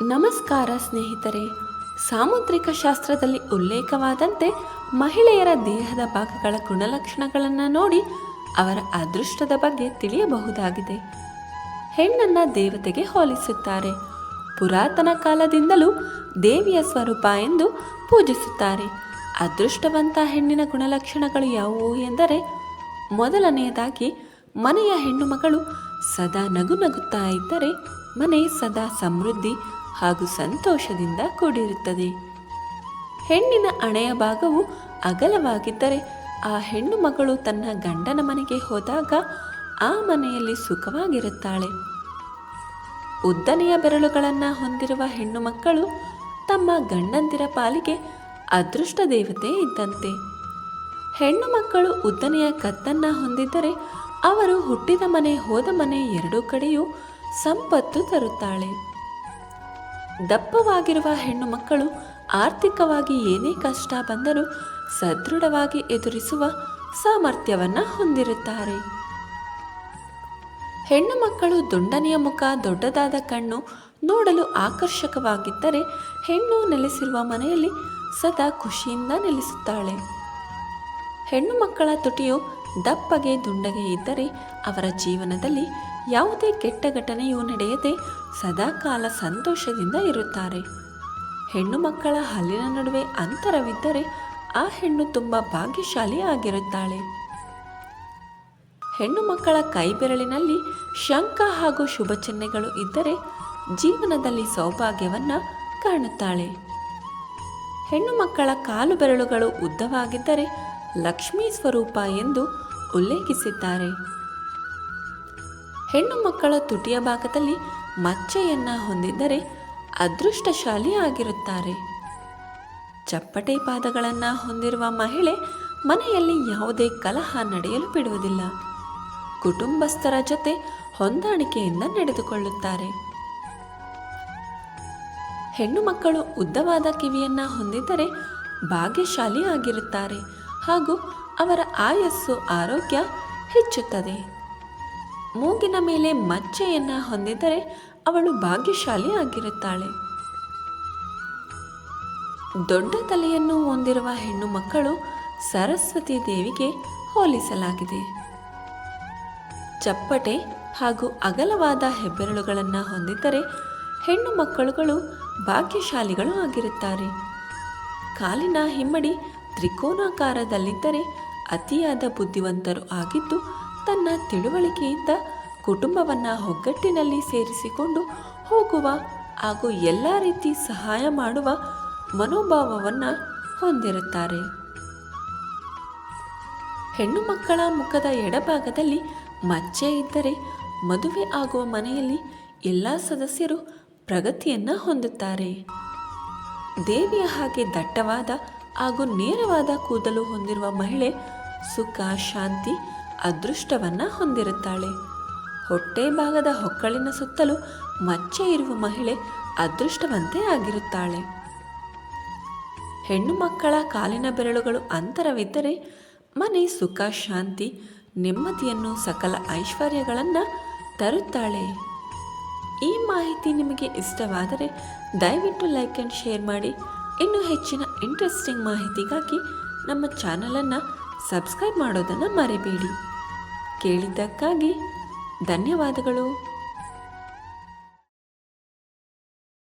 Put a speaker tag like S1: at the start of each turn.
S1: ನಮಸ್ಕಾರ ಸ್ನೇಹಿತರೆ. ಸಾಮುದ್ರಿಕ ಶಾಸ್ತ್ರದಲ್ಲಿ ಉಲ್ಲೇಖವಾದಂತೆ ಮಹಿಳೆಯರ ದೇಹದ ಭಾಗಗಳ ಗುಣಲಕ್ಷಣಗಳನ್ನು ನೋಡಿ ಅವರ ಅದೃಷ್ಟದ ಬಗ್ಗೆ ತಿಳಿಯಬಹುದಾಗಿದೆ. ಹೆಣ್ಣನ್ನು ದೇವತೆಗೆ ಹೋಲಿಸುತ್ತಾರೆ. ಪುರಾತನ ಕಾಲದಿಂದಲೂ ದೇವಿಯ ಸ್ವರೂಪ ಎಂದು ಪೂಜಿಸುತ್ತಾರೆ. ಅದೃಷ್ಟವಂತ ಹೆಣ್ಣಿನ ಗುಣಲಕ್ಷಣಗಳು ಯಾವುವು ಎಂದರೆ, ಮೊದಲನೆಯದಾಗಿ ಮನೆಯ ಹೆಣ್ಣು ಮಗಳು ಸದಾ ನಗುತ್ತಾ ಇದ್ದರೆ ಮನೆ ಸದಾ ಸಮೃದ್ಧಿ ಹಾಗೂ ಸಂತೋಷದಿಂದ ಕೂಡಿರುತ್ತದೆ. ಹೆಣ್ಣಿನ ಹಣೆಯ ಭಾಗವು ಅಗಲವಾಗಿದ್ದರೆ ಆ ಹೆಣ್ಣು ಮಗಳು ತನ್ನ ಗಂಡನ ಮನೆಗೆ ಹೋದಾಗ ಆ ಮನೆಯಲ್ಲಿ ಸುಖವಾಗಿರುತ್ತಾಳೆ. ಉದ್ದನೆಯ ಬೆರಳುಗಳನ್ನು ಹೊಂದಿರುವ ಹೆಣ್ಣು ಮಕ್ಕಳು ತಮ್ಮ ಗಂಡಂದಿರ ಪಾಲಿಗೆ ಅದೃಷ್ಟ ದೇವತೆ ಇದ್ದಂತೆ. ಹೆಣ್ಣು ಮಕ್ಕಳು ಉದ್ದನೆಯ ಕತ್ತನ್ನು ಹೊಂದಿದ್ದರೆ ಅವರು ಹುಟ್ಟಿದ ಮನೆ ಹೋದ ಮನೆ ಎರಡೂ ಕಡೆಯೂ ಸಂಪತ್ತು ತರುತ್ತಾಳೆ. ದಪ್ಪವಾಗಿರುವ ಹೆಣ್ಣು ಮಕ್ಕಳು ಆರ್ಥಿಕವಾಗಿ ಏನೇ ಕಷ್ಟ ಬಂದರೂ ಸದೃಢವಾಗಿ ಎದುರಿಸುವ ಸಾಮರ್ಥ್ಯವನ್ನು ಹೊಂದಿರುತ್ತಾರೆ. ಹೆಣ್ಣು ಮಕ್ಕಳು ದುಂಡನೆಯ ಮುಖ, ದೊಡ್ಡದಾದ ಕಣ್ಣು, ನೋಡಲು ಆಕರ್ಷಕವಾಗಿದ್ದರೆ ಹೆಣ್ಣು ನೆಲೆಸಿರುವ ಮನೆಯಲ್ಲಿ ಸದಾ ಖುಷಿಯಿಂದ ನೆಲೆಸುತ್ತಾಳೆ. ಹೆಣ್ಣು ಮಕ್ಕಳ ತುಟಿಯು ದಪ್ಪಗೆ ದುಂಡಗೆ ಇದ್ದರೆ ಅವರ ಜೀವನದಲ್ಲಿ ಯಾವುದೇ ಕೆಟ್ಟ ಘಟನೆಯೂ ನಡೆಯದೆ ಸದಾಕಾಲ ಸಂತೋಷದಿಂದ ಇರುತ್ತಾರೆ. ಹೆಣ್ಣು ಮಕ್ಕಳ ಹಲ್ಲಿನ ನಡುವೆ ಅಂತರವಿದ್ದರೆ ಆ ಹೆಣ್ಣು ತುಂಬ ಭಾಗ್ಯಶಾಲಿ ಆಗಿರುತ್ತಾಳೆ. ಹೆಣ್ಣು ಮಕ್ಕಳ ಕೈ ಬೆರಳಿನಲ್ಲಿ ಶಂಖ ಹಾಗೂ ಶುಭ ಚಿಹ್ನೆಗಳು ಇದ್ದರೆ ಜೀವನದಲ್ಲಿ ಸೌಭಾಗ್ಯವನ್ನು ಕಾಣುತ್ತಾಳೆ. ಹೆಣ್ಣು ಮಕ್ಕಳ ಕಾಲು ಬೆರಳುಗಳು ಉದ್ದವಾಗಿದ್ದರೆ ಲಕ್ಷ್ಮೀ ಸ್ವರೂಪ ಎಂದು ಉಲ್ಲೇಖಿಸಿದ್ದಾರೆ. ಹೆಣ್ಣು ಮಕ್ಕಳ ತುಟಿಯ ಭಾಗದಲ್ಲಿ ಮಚ್ಚೆಯನ್ನು ಹೊಂದಿದ್ದರೆ ಅದೃಷ್ಟಶಾಲಿ ಆಗಿರುತ್ತಾರೆ. ಚಪ್ಪಟೆ ಪಾದಗಳನ್ನು ಹೊಂದಿರುವ ಮಹಿಳೆ ಮನೆಯಲ್ಲಿ ಯಾವುದೇ ಕಲಹ ನಡೆಯಲು ಬಿಡುವುದಿಲ್ಲ. ಕುಟುಂಬಸ್ಥರ ಜೊತೆ ಹೊಂದಾಣಿಕೆಯಿಂದ ನಡೆದುಕೊಳ್ಳುತ್ತಾರೆ. ಹೆಣ್ಣು ಮಕ್ಕಳು ಉದ್ದವಾದ ಕಿವಿಯನ್ನು ಹೊಂದಿದ್ದರೆ ಭಾಗ್ಯಶಾಲಿ ಆಗಿರುತ್ತಾರೆ ಹಾಗೂ ಅವರ ಆಯಸ್ಸು ಆರೋಗ್ಯ ಹೆಚ್ಚುತ್ತದೆ. ಮೂಗಿನ ಮೇಲೆ ಮಚ್ಚೆಯನ್ನು ಹೊಂದಿದ್ದರೆ ಅವಳು ಭಾಗ್ಯಶಾಲಿ ಆಗಿರುತ್ತಾಳೆ. ದೊಡ್ಡ ತಲೆಯನ್ನು ಹೊಂದಿರುವ ಹೆಣ್ಣು ಮಕ್ಕಳು ಸರಸ್ವತಿ ದೇವಿಗೆ ಹೋಲಿಸಲಾಗಿದೆ. ಚಪ್ಪಟೆ ಹಾಗೂ ಅಗಲವಾದ ಹೆಬ್ಬೆರಳುಗಳನ್ನು ಹೊಂದಿದ್ದರೆ ಹೆಣ್ಣು ಮಕ್ಕಳುಗಳು ಭಾಗ್ಯಶಾಲಿಗಳು ಆಗಿರುತ್ತಾರೆ. ಕಾಲಿನ ಹಿಮ್ಮಡಿ ತ್ರಿಕೋನಾಕಾರದಲ್ಲಿದ್ದರೆ ಅತಿಯಾದ ಬುದ್ಧಿವಂತರು ಆಗಿದ್ದು ತನ್ನ ತಿಳುವಳಿಕೆಯಿಂದ ಕುಟುಂಬವನ್ನು ಒಗ್ಗಟ್ಟಿನಲ್ಲಿ ಸೇರಿಸಿಕೊಂಡು ಹೋಗುವ ಹಾಗೂ ಎಲ್ಲ ರೀತಿ ಸಹಾಯ ಮಾಡುವ ಮನೋಭಾವವನ್ನು ಹೊಂದಿರುತ್ತಾರೆ. ಹೆಣ್ಣು ಮಕ್ಕಳ ಮುಖದ ಎಡಭಾಗದಲ್ಲಿ ಮಚ್ಚೆ ಇದ್ದರೆ ಮದುವೆ ಆಗುವ ಮನೆಯಲ್ಲಿ ಎಲ್ಲ ಸದಸ್ಯರು ಪ್ರಗತಿಯನ್ನು ಹೊಂದುತ್ತಾರೆ. ದೇವಿಯ ಹಾಗೆ ದಟ್ಟವಾದ ಹಾಗೂ ನೇರವಾದ ಕೂದಲು ಹೊಂದಿರುವ ಮಹಿಳೆ ಸುಖ, ಶಾಂತಿ, ಅದೃಷ್ಟವನ್ನು ಹೊಂದಿರುತ್ತಾಳೆ. ಹೊಟ್ಟೆ ಭಾಗದ ಹೊಕ್ಕಳಿನ ಸುತ್ತಲೂ ಮಚ್ಚೆ ಇರುವ ಮಹಿಳೆ ಅದೃಷ್ಟವಂತೆ ಆಗಿರುತ್ತಾಳೆ. ಹೆಣ್ಣು ಮಕ್ಕಳ ಕಾಲಿನ ಬೆರಳುಗಳು ಅಂತರವಿದ್ದರೆ ಮನೆ ಸುಖ, ಶಾಂತಿ, ನೆಮ್ಮದಿಯನ್ನು, ಸಕಲ ಐಶ್ವರ್ಯಗಳನ್ನು ತರುತ್ತಾಳೆ. ಈ ಮಾಹಿತಿ ನಿಮಗೆ ಇಷ್ಟವಾದರೆ ದಯವಿಟ್ಟು ಲೈಕ್ ಆ್ಯಂಡ್ ಶೇರ್ ಮಾಡಿ. ಇನ್ನೂ ಹೆಚ್ಚಿನ ಇಂಟ್ರೆಸ್ಟಿಂಗ್ ಮಾಹಿತಿಗಾಗಿ ನಮ್ಮ ಚಾನಲನ್ನು ಸಬ್ಸ್ಕ್ರೈಬ್ ಮಾಡೋದನ್ನು ಮರಿಬೇಡಿ. ಕೇಳಿದ್ದಕ್ಕಾಗಿ ಧನ್ಯವಾದಗಳು.